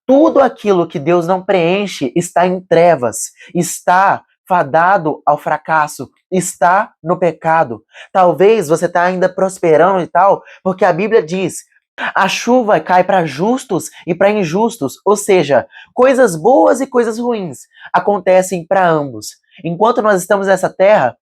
Tudo aquilo que Deus não preenche está em trevas, está fadado ao fracasso, está no pecado. Talvez você está ainda prosperando e tal, porque a Bíblia diz: a chuva cai para justos e para injustos, ou seja, coisas boas e coisas ruins acontecem para ambos. Enquanto nós estamos nessa terra,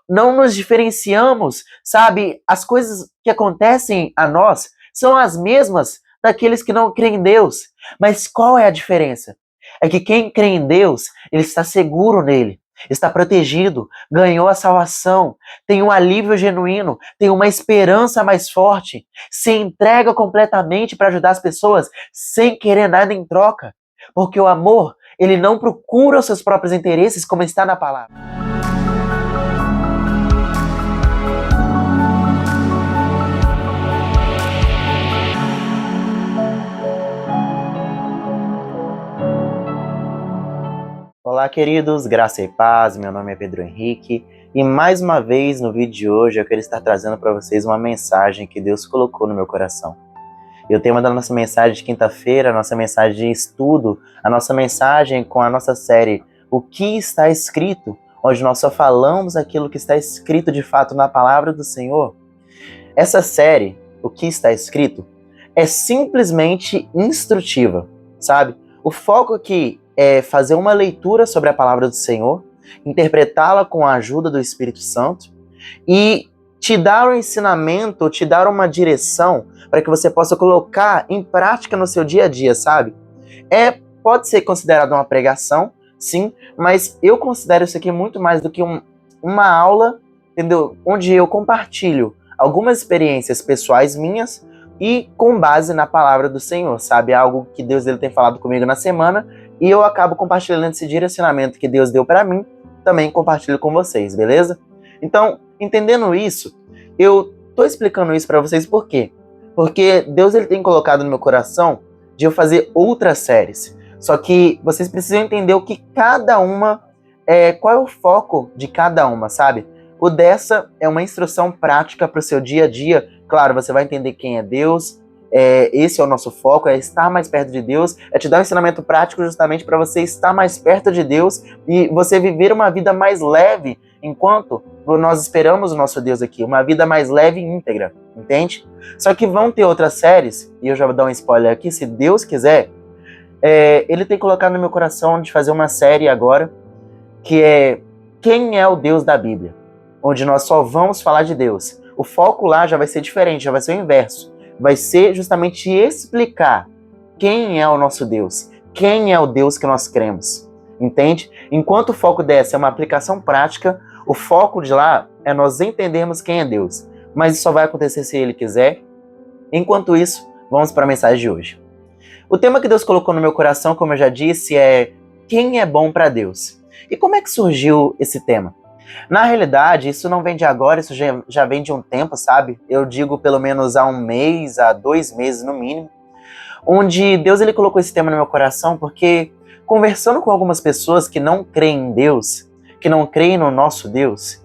não nos diferenciamos, sabe? As coisas que acontecem a nós são as mesmas daqueles que não creem em Deus. Mas qual é a diferença? É que quem crê em Deus, ele está seguro nele, está protegido, ganhou a salvação, tem um alívio genuíno, tem uma esperança mais forte, se entrega completamente para ajudar as pessoas sem querer nada em troca. Porque o amor, ele não procura os seus próprios interesses, como está na palavra. Olá, queridos, graça e paz, meu nome é Pedro Henrique e mais uma vez no vídeo de hoje eu quero estar trazendo para vocês uma mensagem que Deus colocou no meu coração. E o tema da nossa mensagem de quinta-feira, a nossa mensagem de estudo, a nossa mensagem com a nossa série O que está escrito, onde nós só falamos aquilo que está escrito de fato na palavra do Senhor. Essa série, O que está escrito, é simplesmente instrutiva, sabe? O foco aqui é fazer uma leitura sobre a palavra do Senhor, interpretá-la com a ajuda do Espírito Santo e te dar um ensinamento, te dar uma direção para que você possa colocar em prática no seu dia a dia, sabe? Pode ser considerado uma pregação, sim, mas eu considero isso aqui muito mais do que uma aula, entendeu? Onde eu compartilho algumas experiências pessoais minhas e com base na palavra do Senhor, sabe? Algo que Deus ele tem falado comigo na semana e eu acabo compartilhando esse direcionamento que Deus deu para mim, também compartilho com vocês, beleza? Então, entendendo isso, eu tô explicando isso para vocês por quê? Porque Deus ele tem colocado no meu coração de eu fazer outras séries. Só que vocês precisam entender o que cada uma qual é o foco de cada uma, sabe? O dessa é uma instrução prática para o seu dia a dia. Claro, você vai entender quem é Deus, esse é o nosso foco, é estar mais perto de Deus, é te dar um ensinamento prático justamente para você estar mais perto de Deus e você viver uma vida mais leve enquanto nós esperamos o nosso Deus aqui, uma vida mais leve e íntegra, entende? Só que vão ter outras séries, e eu já vou dar um spoiler aqui, se Deus quiser, ele tem colocado no meu coração de fazer uma série agora, que é Quem é o Deus da Bíblia? Onde nós só vamos falar de Deus. O foco lá já vai ser diferente, já vai ser o inverso. Vai ser justamente explicar quem é o nosso Deus, quem é o Deus que nós cremos, entende? Enquanto o foco dessa é uma aplicação prática, o foco de lá é nós entendermos quem é Deus. Mas isso só vai acontecer se Ele quiser. Enquanto isso, vamos para a mensagem de hoje. O tema que Deus colocou no meu coração, como eu já disse, é quem é bom para Deus. E como é que surgiu esse tema? Na realidade, isso não vem de agora, isso já vem de um tempo, sabe? Eu digo pelo menos há 1 mês, há 2 meses no mínimo, onde Deus ele colocou esse tema no meu coração porque conversando com algumas pessoas que não creem em Deus, que não creem no nosso Deus,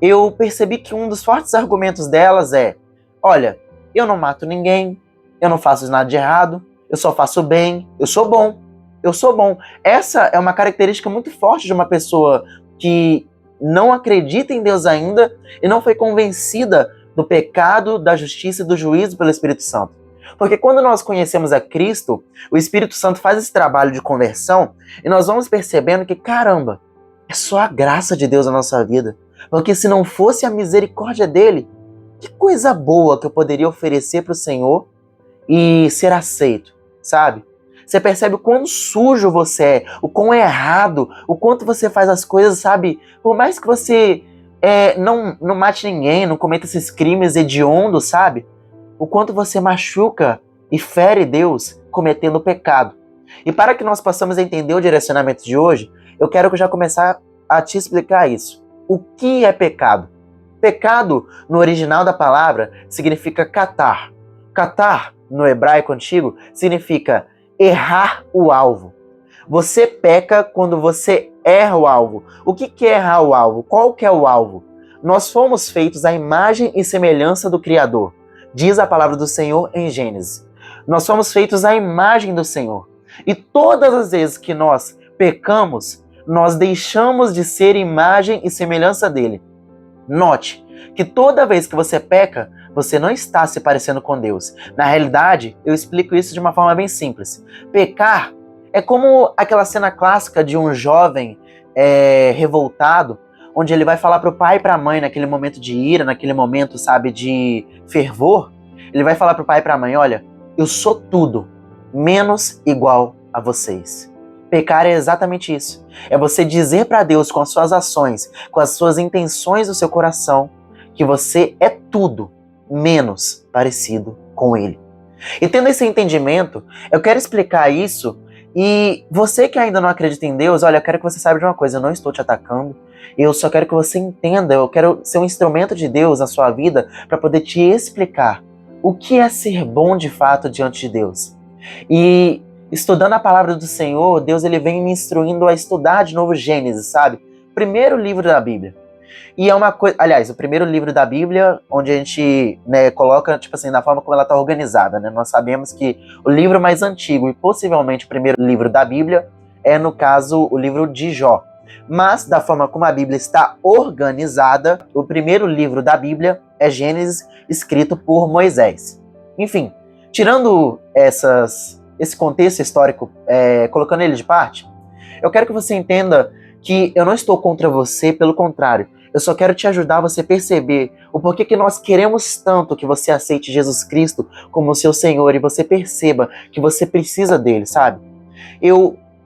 eu percebi que um dos fortes argumentos delas é: olha, eu não mato ninguém, eu não faço nada de errado, eu só faço bem, eu sou bom, eu sou bom. Essa é uma característica muito forte de uma pessoa que não acredita em Deus ainda e não foi convencida do pecado, da justiça e do juízo pelo Espírito Santo. Porque quando nós conhecemos a Cristo, o Espírito Santo faz esse trabalho de conversão e nós vamos percebendo que, caramba, é só a graça de Deus na nossa vida. Porque se não fosse a misericórdia dele, que coisa boa que eu poderia oferecer para o Senhor e ser aceito, sabe? Você percebe o quão sujo você é, o quão errado, o quanto você faz as coisas, sabe? Por mais que você não mate ninguém, não cometa esses crimes hediondos, sabe? O quanto você machuca e fere Deus cometendo pecado. E para que nós possamos entender o direcionamento de hoje, eu quero já começar a te explicar isso. O que é pecado? Pecado, no original da palavra, significa catar. Catar, no hebraico antigo, significa errar o alvo. Você peca quando você erra o alvo. O que é errar o alvo? Qual que é o alvo? Nós fomos feitos à imagem e semelhança do Criador. Diz a palavra do Senhor em Gênesis. Nós somos feitos à imagem do Senhor. E todas as vezes que nós pecamos, nós deixamos de ser imagem e semelhança dele. Note que toda vez que você peca, você não está se parecendo com Deus. Na realidade, eu explico isso de uma forma bem simples. Pecar é como aquela cena clássica de um jovem revoltado, onde ele vai falar para o pai e para a mãe, naquele momento de ira, naquele momento, sabe, de fervor. Ele vai falar para o pai e para a mãe: olha, eu sou tudo, menos igual a vocês. Pecar é exatamente isso. É você dizer para Deus com as suas ações, com as suas intenções do seu coração, que você é tudo menos parecido com Ele. E tendo esse entendimento, eu quero explicar isso. E você que ainda não acredita em Deus, olha, eu quero que você saiba de uma coisa: eu não estou te atacando. Eu só quero que você entenda, eu quero ser um instrumento de Deus na sua vida para poder te explicar o que é ser bom de fato diante de Deus. E estudando a palavra do Senhor, Deus ele vem me instruindo a estudar de novo Gênesis, sabe? Primeiro livro da Bíblia. E é uma coisa, aliás, o primeiro livro da Bíblia, onde a gente, coloca, tipo assim, na forma como ela está organizada, né? Nós sabemos que o livro mais antigo e possivelmente o primeiro livro da Bíblia é, no caso, o livro de Jó. Mas, da forma como a Bíblia está organizada, o primeiro livro da Bíblia é Gênesis, escrito por Moisés. Enfim, tirando esse contexto histórico, colocando ele de parte, eu quero que você entenda que eu não estou contra você, pelo contrário. Eu só quero te ajudar a você perceber o porquê que nós queremos tanto que você aceite Jesus Cristo como seu Senhor e você perceba que você precisa dele, sabe?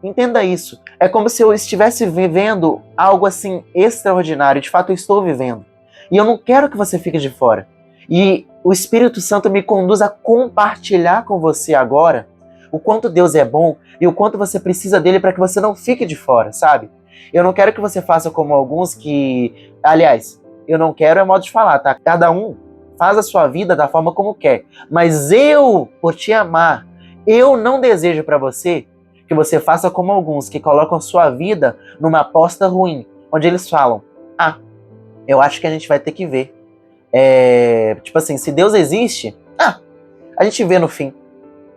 Entenda isso. É como se eu estivesse vivendo algo assim extraordinário. De fato, eu estou vivendo. E eu não quero que você fique de fora. E o Espírito Santo me conduz a compartilhar com você agora o quanto Deus é bom e o quanto você precisa dele para que você não fique de fora, sabe? Eu não quero que você faça como alguns que... Aliás, eu não quero é modo de falar, tá? Cada um faz a sua vida da forma como quer. Mas eu, por te amar, eu não desejo para você que você faça como alguns que colocam sua vida numa aposta ruim, onde eles falam: eu acho que a gente vai ter que ver. Tipo assim, se Deus existe, a gente vê no fim.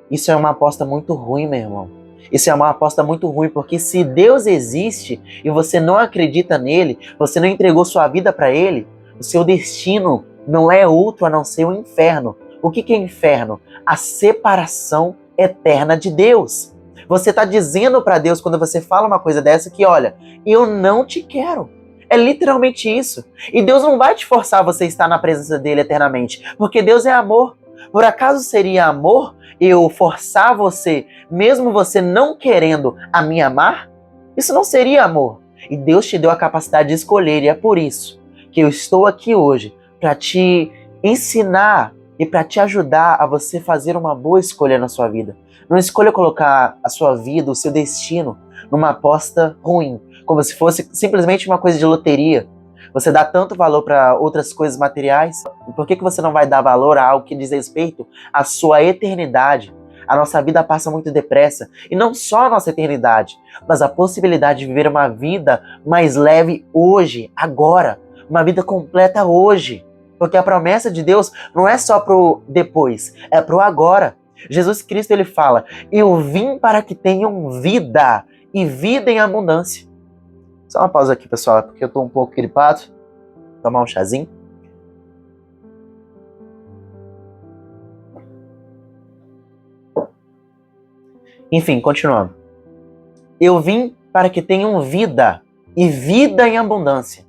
Isso é uma aposta muito ruim, meu irmão. Isso é uma aposta muito ruim, porque se Deus existe e você não acredita nele, você não entregou sua vida para ele, o seu destino não é outro a não ser o inferno. O que é inferno? A separação eterna de Deus. Você está dizendo para Deus, quando você fala uma coisa dessa, que olha, eu não te quero. É literalmente isso. E Deus não vai te forçar a você estar na presença dele eternamente, porque Deus é amor. Por acaso seria amor eu forçar você, mesmo você não querendo, a me amar? Isso não seria amor. E Deus te deu a capacidade de escolher, e é por isso que eu estou aqui hoje, para te ensinar e para te ajudar a você fazer uma boa escolha na sua vida. Não escolha colocar a sua vida, o seu destino, numa aposta ruim, como se fosse simplesmente uma coisa de loteria. Você dá tanto valor para outras coisas materiais, por que você não vai dar valor a algo que diz respeito à sua eternidade? A nossa vida passa muito depressa, e não só a nossa eternidade, mas a possibilidade de viver uma vida mais leve hoje, agora, uma vida completa hoje. Porque a promessa de Deus não é só pro depois, é pro agora. Jesus Cristo, ele fala: eu vim para que tenham vida, e vida em abundância. Só uma pausa aqui, pessoal, porque eu tô um pouco gripado. Tomar um chazinho. Enfim, continuando. Eu vim para que tenham vida, e vida em abundância.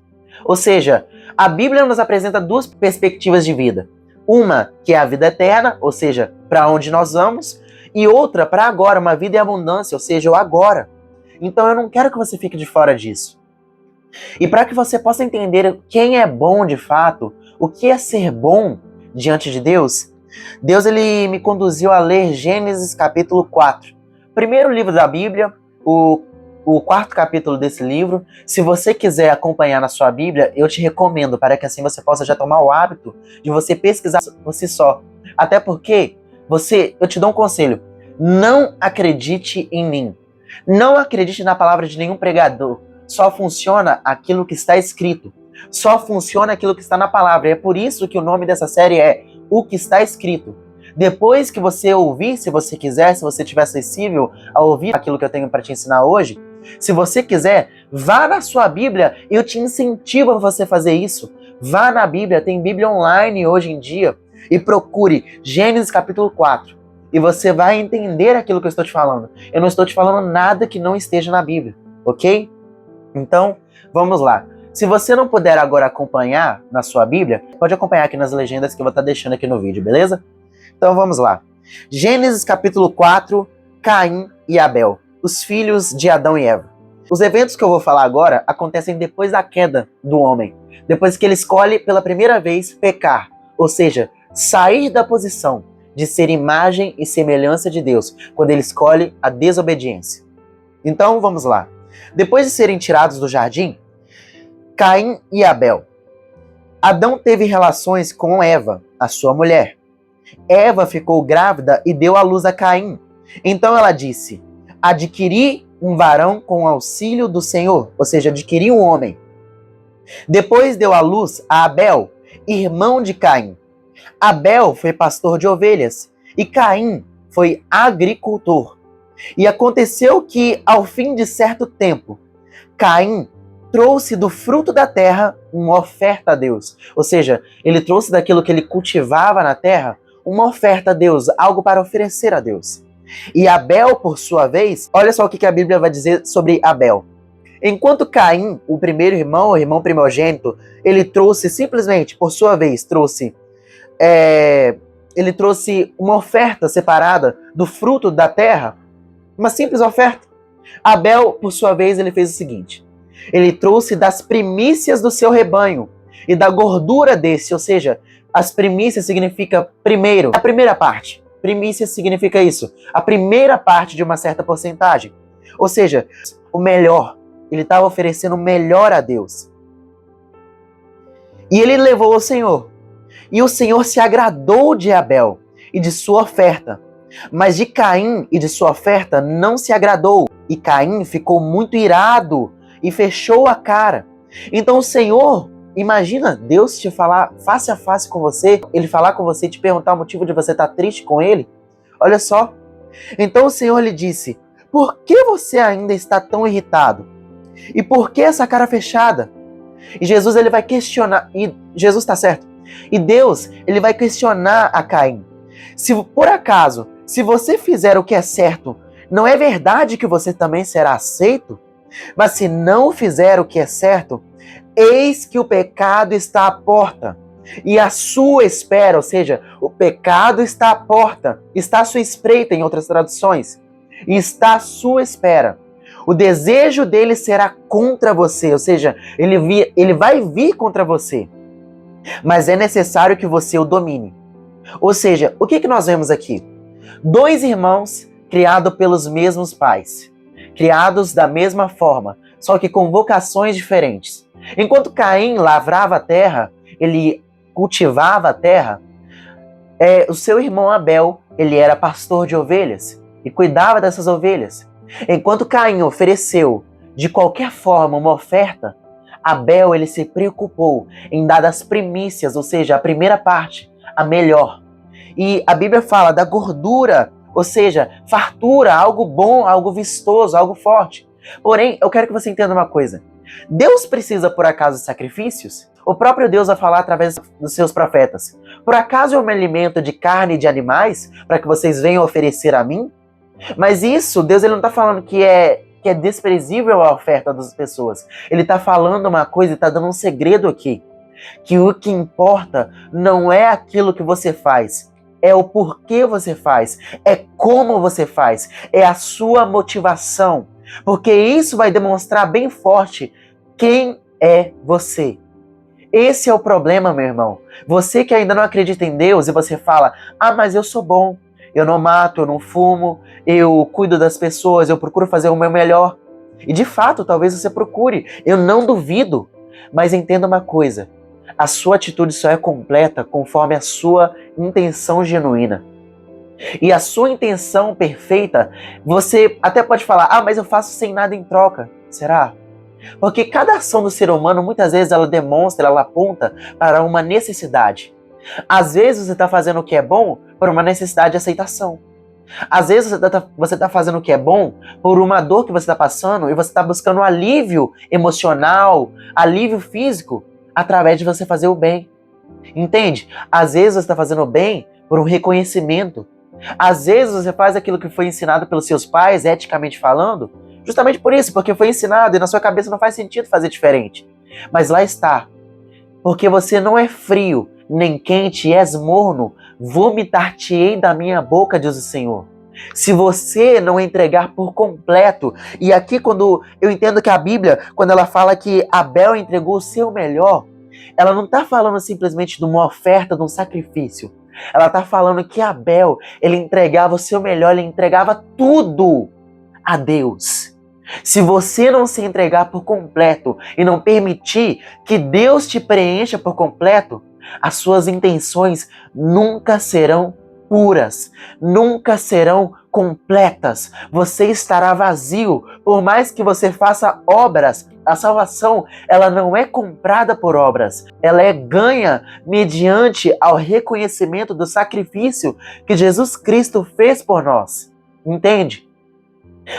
Ou seja, a Bíblia nos apresenta duas perspectivas de vida. Uma que é a vida eterna, ou seja, para onde nós vamos, e outra para agora, uma vida em abundância, ou seja, o agora. Então eu não quero que você fique de fora disso. E para que você possa entender quem é bom de fato, o que é ser bom diante de Deus, Deus ele me conduziu a ler Gênesis capítulo 4. Primeiro livro da Bíblia, o quarto capítulo desse livro. Se você quiser acompanhar na sua Bíblia, eu te recomendo, para que assim você possa já tomar o hábito de você pesquisar por si só. Até porque, eu te dou um conselho: não acredite em mim. Não acredite na palavra de nenhum pregador. Só funciona aquilo que está escrito. Só funciona aquilo que está na palavra. E é por isso que o nome dessa série é O que está escrito. Depois que você ouvir, se você quiser, se você estiver acessível a ouvir aquilo que eu tenho para te ensinar hoje, se você quiser, vá na sua Bíblia, eu te incentivo a você fazer isso. Vá na Bíblia, tem Bíblia online hoje em dia, e procure Gênesis capítulo 4. E você vai entender aquilo que eu estou te falando. Eu não estou te falando nada que não esteja na Bíblia, ok? Então, vamos lá. Se você não puder agora acompanhar na sua Bíblia, pode acompanhar aqui nas legendas que eu vou estar deixando aqui no vídeo, beleza? Então vamos lá. Gênesis capítulo 4, Caim e Abel, os filhos de Adão e Eva. Os eventos que eu vou falar agora acontecem depois da queda do homem, depois que ele escolhe pela primeira vez pecar, ou seja, sair da posição de ser imagem e semelhança de Deus, quando ele escolhe a desobediência. Então vamos lá. Depois de serem tirados do jardim, Caim e Abel. Adão teve relações com Eva, a sua mulher. Eva ficou grávida e deu à luz a Caim. Então ela disse: adquiri um varão com o auxílio do Senhor, ou seja, adquiri um homem. Depois deu à luz a Abel, irmão de Caim. Abel foi pastor de ovelhas e Caim foi agricultor. E aconteceu que, ao fim de certo tempo, Caim trouxe do fruto da terra uma oferta a Deus. Ou seja, ele trouxe daquilo que ele cultivava na terra uma oferta a Deus, algo para oferecer a Deus. E Abel, por sua vez, olha só o que a Bíblia vai dizer sobre Abel. Enquanto Caim, o primeiro irmão, o irmão primogênito, ele trouxe simplesmente, por sua vez, ele trouxe uma oferta separada do fruto da terra, uma simples oferta. Abel, por sua vez, ele fez o seguinte: ele trouxe das primícias do seu rebanho e da gordura desse, ou seja, as primícias significa primeiro, a primeira parte. Primícia significa isso, a primeira parte de uma certa porcentagem. Ou seja, o melhor. Ele estava oferecendo o melhor a Deus. E ele levou ao Senhor. E o Senhor se agradou de Abel e de sua oferta. Mas de Caim e de sua oferta não se agradou. E Caim ficou muito irado e fechou a cara. Então o Senhor, imagina Deus te falar face a face com você, ele falar com você e te perguntar o motivo de você estar triste com ele. Olha só. Então o Senhor lhe disse: por que você ainda está tão irritado? E por que essa cara fechada? E Jesus, ele vai questionar, e Jesus está certo. E Deus, ele vai questionar a Caim. Se por acaso, se você fizer o que é certo, não é verdade que você também será aceito? Mas se não fizer o que é certo, eis que o pecado está à porta. E a sua espera, ou seja, o pecado está à porta, está à sua espreita em outras traduções, e está à sua espera. O desejo dele será contra você, ou seja, ele vai vir contra você. Mas é necessário que você o domine. Ou seja, o que nós vemos aqui? Dois irmãos criados pelos mesmos pais, criados da mesma forma, só que com vocações diferentes. Enquanto Caim lavrava a terra, ele cultivava a terra, o seu irmão Abel, ele era pastor de ovelhas e cuidava dessas ovelhas. Enquanto Caim ofereceu de qualquer forma uma oferta, Abel, ele se preocupou em dar das primícias, ou seja, a primeira parte, a melhor. E a Bíblia fala da gordura, ou seja, fartura, algo bom, algo vistoso, algo forte. Porém, eu quero que você entenda uma coisa. Deus precisa, por acaso, de sacrifícios? O próprio Deus vai falar através dos seus profetas. Por acaso eu me alimento de carne de animais para que vocês venham oferecer a mim? Mas isso, Deus, ele não está falando que é desprezível a oferta das pessoas. Ele está falando uma coisa e está dando um segredo aqui. Que o que importa não é aquilo que você faz, é o porquê você faz, é como você faz, é a sua motivação. Porque isso vai demonstrar bem forte quem é você. Esse é o problema, meu irmão. Você que ainda não acredita em Deus e você fala: ah, mas eu sou bom. Eu não mato, eu não fumo, eu cuido das pessoas, eu procuro fazer o meu melhor. E de fato, talvez você procure, eu não duvido. Mas entenda uma coisa, a sua atitude só é completa conforme a sua intenção genuína. E a sua intenção perfeita, você até pode falar: ah, mas eu faço sem nada em troca. Será? Porque cada ação do ser humano, muitas vezes ela demonstra, ela aponta para uma necessidade. Às vezes você está fazendo o que é bom por uma necessidade de aceitação. Às vezes você tá fazendo o que é bom por uma dor que você está passando e você está buscando alívio emocional, alívio físico, através de você fazer o bem. Entende? Às vezes você está fazendo o bem por um reconhecimento. Às vezes você faz aquilo que foi ensinado pelos seus pais, eticamente falando, justamente por isso, porque foi ensinado e na sua cabeça não faz sentido fazer diferente. Mas lá está. Porque você não é frio, nem quente, e és morno, vomitar-te-ei da minha boca, diz o Senhor. Se você não entregar por completo, e aqui quando eu entendo que a Bíblia, quando ela fala que Abel entregou o seu melhor, ela não está falando simplesmente de uma oferta, de um sacrifício. Ela está falando que Abel, ele entregava o seu melhor, ele entregava tudo a Deus. Se você não se entregar por completo e não permitir que Deus te preencha por completo, as suas intenções nunca serão puras, nunca serão completas. Você estará vazio, por mais que você faça obras. A salvação, ela não é comprada por obras, ela é ganha mediante ao reconhecimento do sacrifício que Jesus Cristo fez por nós. Entende?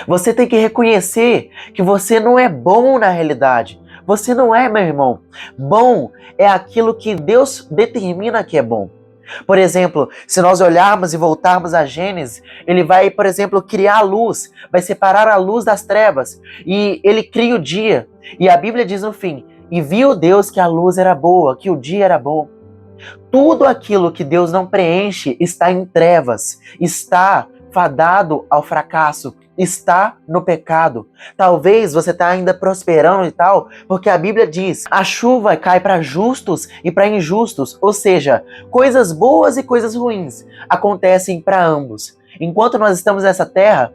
Você tem que reconhecer que você não é bom na realidade. Você não é, meu irmão. Bom é aquilo que Deus determina que é bom. Por exemplo, se nós olharmos e voltarmos a Gênesis, ele vai, por exemplo, criar a luz, vai separar a luz das trevas, e ele cria o dia. E a Bíblia diz no fim, e viu Deus que a luz era boa, que o dia era bom. Tudo aquilo que Deus não preenche está em trevas, está fadado ao fracasso, está no pecado. Talvez você está ainda prosperando e tal, porque a Bíblia diz, a chuva cai para justos e para injustos, ou seja, coisas boas e coisas ruins acontecem para ambos. Enquanto nós estamos nessa terra,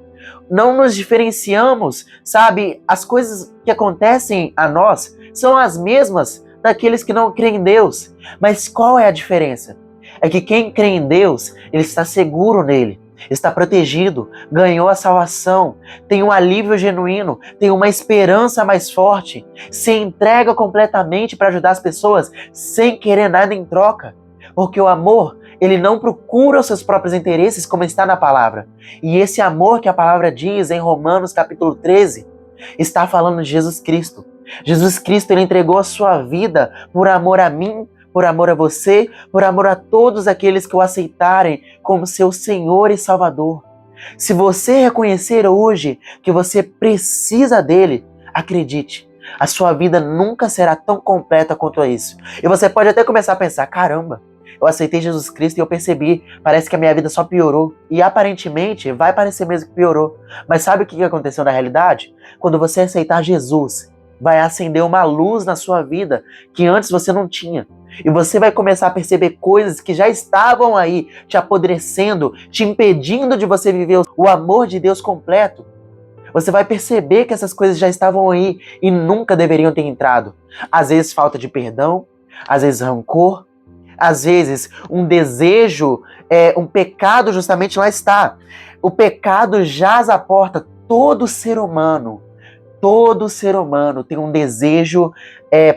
não nos diferenciamos, sabe? As coisas que acontecem a nós são as mesmas daqueles que não creem em Deus. Mas qual é a diferença? É que quem crê em Deus, ele está seguro nele, está protegido, ganhou a salvação, tem um alívio genuíno, tem uma esperança mais forte, se entrega completamente para ajudar as pessoas sem querer nada em troca. Porque o amor, ele não procura os seus próprios interesses, como está na palavra. E esse amor que a palavra diz em Romanos capítulo 13, está falando de Jesus Cristo. Jesus Cristo, ele entregou a sua vida por amor a mim, por amor a você, por amor a todos aqueles que o aceitarem como seu Senhor e Salvador. Se você reconhecer hoje que você precisa dele, acredite, a sua vida nunca será tão completa quanto isso. E você pode até começar a pensar, caramba, eu aceitei Jesus Cristo e eu percebi, parece que a minha vida só piorou. E aparentemente vai parecer mesmo que piorou. Mas sabe o que aconteceu na realidade? Quando você aceitar Jesus, vai acender uma luz na sua vida que antes você não tinha. E você vai começar a perceber coisas que já estavam aí, te apodrecendo, te impedindo de você viver o amor de Deus completo. Você vai perceber que essas coisas já estavam aí e nunca deveriam ter entrado. Às vezes falta de perdão, às vezes rancor, às vezes um desejo, um pecado justamente lá está. O pecado jaz à porta. Todo ser humano tem um desejo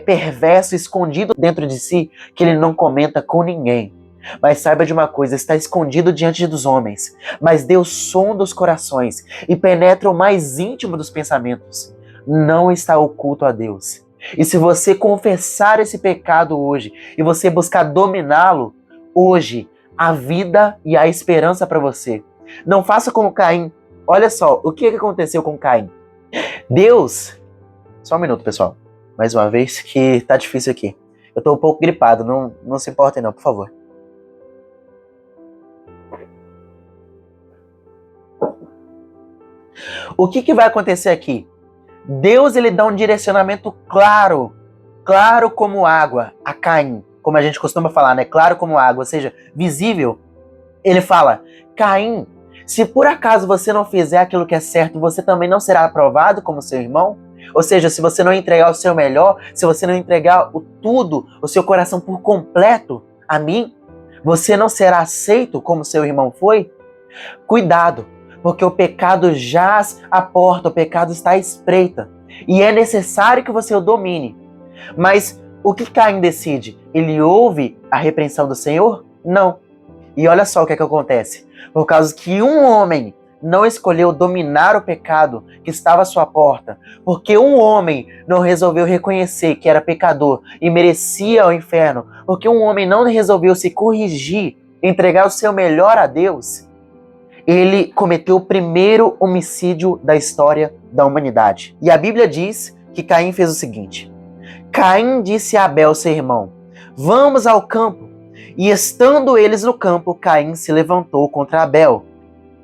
perverso, escondido dentro de si, que ele não comenta com ninguém. Mas saiba de uma coisa, está escondido diante dos homens. Mas Deus sonda os corações e penetra o mais íntimo dos pensamentos. Não está oculto a Deus. E se você confessar esse pecado hoje e você buscar dominá-lo, hoje, a vida e a esperança para você. Não faça como Caim. Olha só, o que aconteceu com Caim? Deus... Só um minuto, pessoal. Mais uma vez que tá difícil aqui. Eu tô um pouco gripado, não se importem não, por favor. O que vai acontecer aqui? Deus, ele dá um direcionamento claro como água a Caim. Como a gente costuma falar, né? Claro como água, ou seja, visível. Ele fala, Caim, se por acaso você não fizer aquilo que é certo, você também não será aprovado como seu irmão? Ou seja, se você não entregar o seu melhor, se você não entregar o tudo, o seu coração por completo a mim, você não será aceito como seu irmão foi? Cuidado, porque o pecado jaz à porta, o pecado está à espreita. E é necessário que você o domine. Mas O que Caim decide? Ele ouve a repreensão do Senhor? Não. E olha só o que é que acontece. Por causa que um homem não escolheu dominar o pecado que estava à sua porta, porque um homem não resolveu reconhecer que era pecador e merecia o inferno, porque um homem não resolveu se corrigir, entregar o seu melhor a Deus, ele cometeu o primeiro homicídio da história da humanidade. E a Bíblia diz que Caim fez o seguinte: Caim disse a Abel, seu irmão, vamos ao campo. E estando eles no campo, Caim se levantou contra Abel,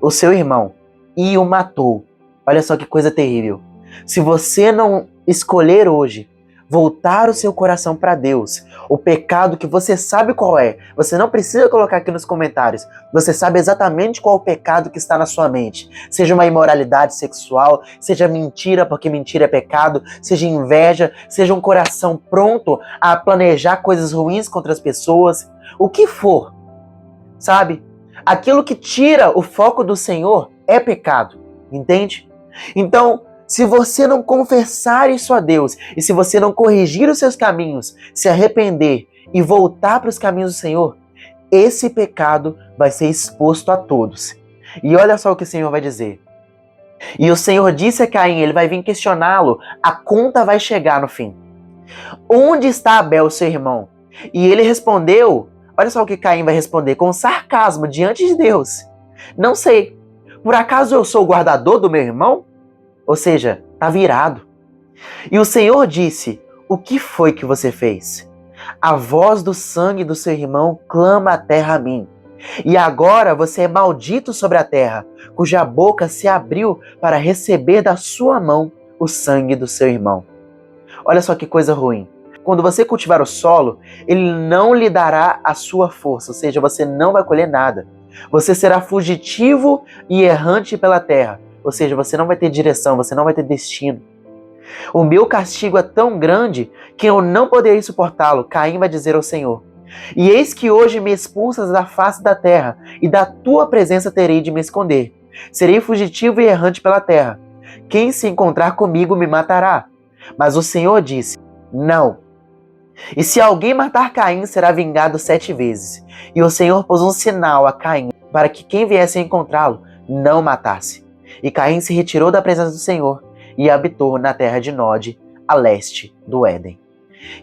o seu irmão, e o matou. Olha só que coisa terrível. Se você não escolher hoje voltar o seu coração para Deus, o pecado que você sabe qual é, você não precisa colocar aqui nos comentários, você sabe exatamente qual é o pecado que está na sua mente. Seja uma imoralidade sexual, seja mentira, porque mentira é pecado, seja inveja, seja um coração pronto a planejar coisas ruins contra as pessoas, o que for, sabe? Aquilo que tira o foco do Senhor é pecado, entende? Então, se você não confessar isso a Deus, e se você não corrigir os seus caminhos, se arrepender e voltar para os caminhos do Senhor, esse pecado vai ser exposto a todos. E olha só o que o Senhor vai dizer. E o Senhor disse a Caim, ele vai vir questioná-lo, a conta vai chegar no fim. Onde está Abel, seu irmão? E ele respondeu, olha só o que Caim vai responder, com sarcasmo diante de Deus. Não sei, por acaso eu sou o guardador do meu irmão? Ou seja, está virado. E o Senhor disse, o que foi que você fez? A voz do sangue do seu irmão clama a terra a mim. E agora você é maldito sobre a terra, cuja boca se abriu para receber da sua mão o sangue do seu irmão. Olha só que coisa ruim. Quando você cultivar o solo, ele não lhe dará a sua força, ou seja, você não vai colher nada. Você será fugitivo e errante pela terra, ou seja, você não vai ter direção, você não vai ter destino. O meu castigo é tão grande que eu não poderei suportá-lo, Caim vai dizer ao Senhor. E eis que hoje me expulsas da face da terra, e da tua presença terei de me esconder. Serei fugitivo e errante pela terra. Quem se encontrar comigo me matará. Mas o Senhor disse, não. E se alguém matar Caim, será vingado 7 vezes. E o Senhor pôs um sinal a Caim, para que quem viesse a encontrá-lo não matasse. E Caim se retirou da presença do Senhor e habitou na terra de Nod, a leste do Éden.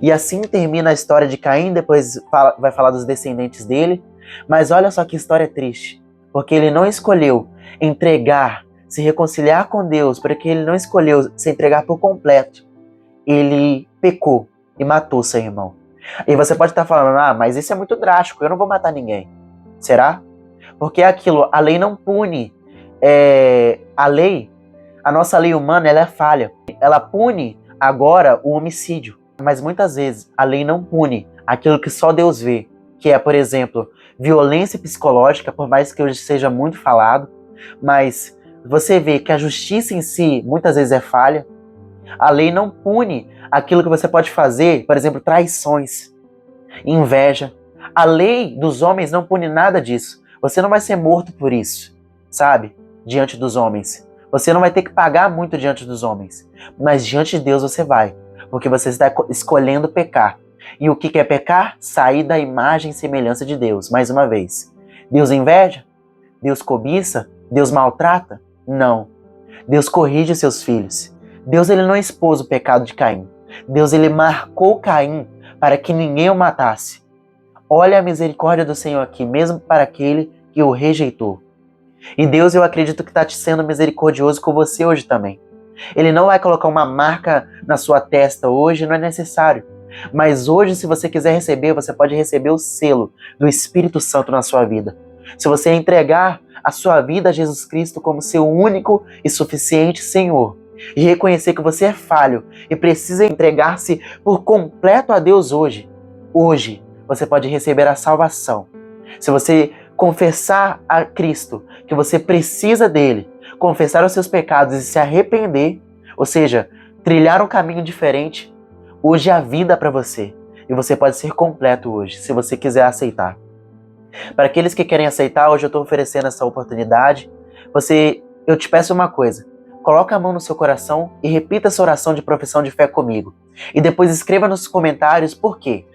E assim termina a história de Caim, depois vai falar dos descendentes dele. Mas olha só que história triste, porque ele não escolheu entregar, se reconciliar com Deus, porque ele não escolheu se entregar por completo. Ele pecou e matou seu irmão. E você pode estar falando, mas isso é muito drástico, eu não vou matar ninguém. Será? Porque é aquilo, a lei não pune. A nossa lei humana, ela é falha. Ela pune agora o homicídio. Mas muitas vezes a lei não pune aquilo que só Deus vê. Que é, por exemplo, violência psicológica, por mais que hoje seja muito falado. Mas você vê que a justiça em si muitas vezes é falha. A lei não pune aquilo que você pode fazer, por exemplo, traições, inveja. A lei dos homens não pune nada disso. Você não vai ser morto por isso, sabe? Diante dos homens. Você não vai ter que pagar muito diante dos homens. Mas diante de Deus você vai. Porque você está escolhendo pecar. E o que é pecar? Sair da imagem e semelhança de Deus. Mais uma vez. Deus inveja? Deus cobiça? Deus maltrata? Não. Deus corrige seus filhos. Deus ele não expôs o pecado de Caim. Deus ele marcou Caim para que ninguém o matasse. Olha a misericórdia do Senhor aqui, mesmo para aquele que o rejeitou. E Deus, eu acredito que está te sendo misericordioso com você hoje também. Ele não vai colocar uma marca na sua testa hoje, não é necessário. Mas hoje, se você quiser receber, você pode receber o selo do Espírito Santo na sua vida. Se você entregar a sua vida a Jesus Cristo como seu único e suficiente Senhor, e reconhecer que você é falho e precisa entregar-se por completo a Deus hoje, você pode receber a salvação. Se você confessar a Cristo que você precisa dele, confessar os seus pecados e se arrepender, ou seja, trilhar um caminho diferente, hoje é a vida para você. E você pode ser completo hoje, se você quiser aceitar. Para aqueles que querem aceitar, hoje eu estou oferecendo essa oportunidade. Eu te peço uma coisa, coloque a mão no seu coração e repita essa oração de profissão de fé comigo. E depois escreva nos comentários por quê.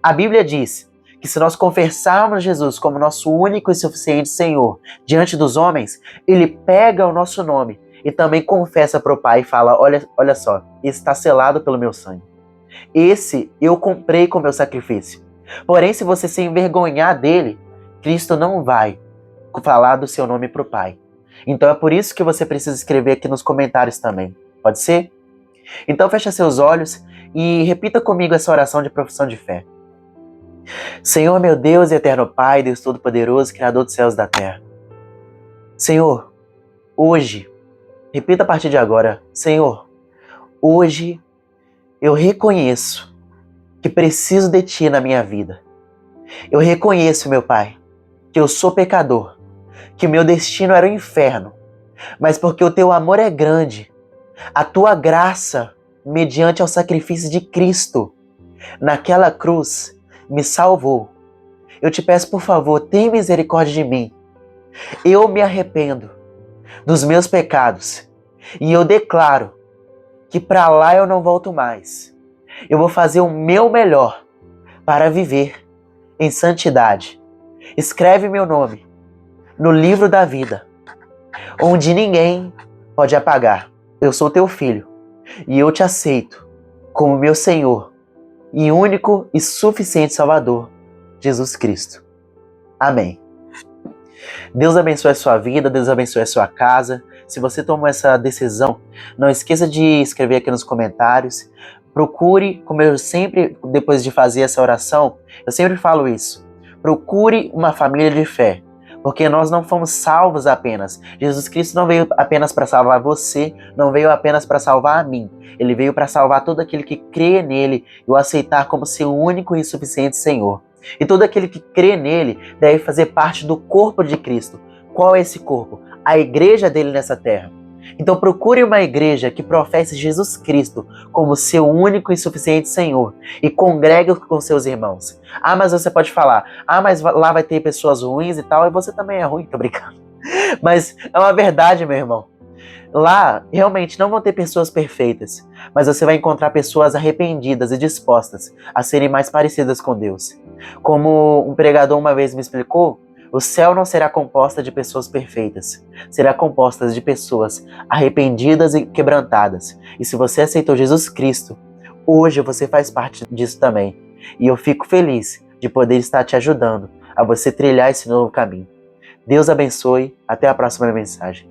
A Bíblia diz que se nós confessarmos Jesus como nosso único e suficiente Senhor diante dos homens, Ele pega o nosso nome e também confessa para o Pai e fala, olha só, esse está selado pelo meu sangue. Esse eu comprei com meu sacrifício. Porém, se você se envergonhar dele, Cristo não vai falar do seu nome para o Pai. Então é por isso que você precisa escrever aqui nos comentários também. Pode ser? Então fecha seus olhos e repita comigo essa oração de profissão de fé. Senhor, meu Deus e eterno Pai, Deus Todo-Poderoso, Criador dos céus e da terra. Senhor, hoje, repita a partir de agora, Senhor, hoje eu reconheço que preciso de Ti na minha vida. Eu reconheço, meu Pai, que eu sou pecador, que meu destino era o inferno, mas porque o Teu amor é grande, a Tua graça, mediante ao sacrifício de Cristo, naquela cruz, me salvou. Eu te peço, por favor, tenha misericórdia de mim. Eu me arrependo dos meus pecados e eu declaro que para lá eu não volto mais. Eu vou fazer o meu melhor para viver em santidade. Escreve meu nome no livro da vida, onde ninguém pode apagar. Eu sou teu filho e eu te aceito como meu Senhor e único e suficiente Salvador, Jesus Cristo. Amém. Deus abençoe a sua vida, Deus abençoe a sua casa. Se você tomou essa decisão, não esqueça de escrever aqui nos comentários. Procure, como eu sempre, depois de fazer essa oração, eu sempre falo isso. Procure uma família de fé, porque nós não fomos salvos apenas. Jesus Cristo não veio apenas para salvar você, não veio apenas para salvar a mim. Ele veio para salvar todo aquele que crê nele e o aceitar como seu único e suficiente Senhor. E todo aquele que crê nele deve fazer parte do corpo de Cristo. Qual é esse corpo? A igreja dele nessa terra. Então procure uma igreja que professe Jesus Cristo como seu único e suficiente Senhor e congregue com seus irmãos. Ah, mas você pode falar, mas lá vai ter pessoas ruins e tal, e você também é ruim, tô brincando. Mas é uma verdade, meu irmão. Lá, realmente, não vão ter pessoas perfeitas, mas você vai encontrar pessoas arrependidas e dispostas a serem mais parecidas com Deus. Como um pregador uma vez me explicou, o céu não será composta de pessoas perfeitas, será composta de pessoas arrependidas e quebrantadas. E se você aceitou Jesus Cristo, hoje você faz parte disso também. E eu fico feliz de poder estar te ajudando a você trilhar esse novo caminho. Deus abençoe, até a próxima mensagem.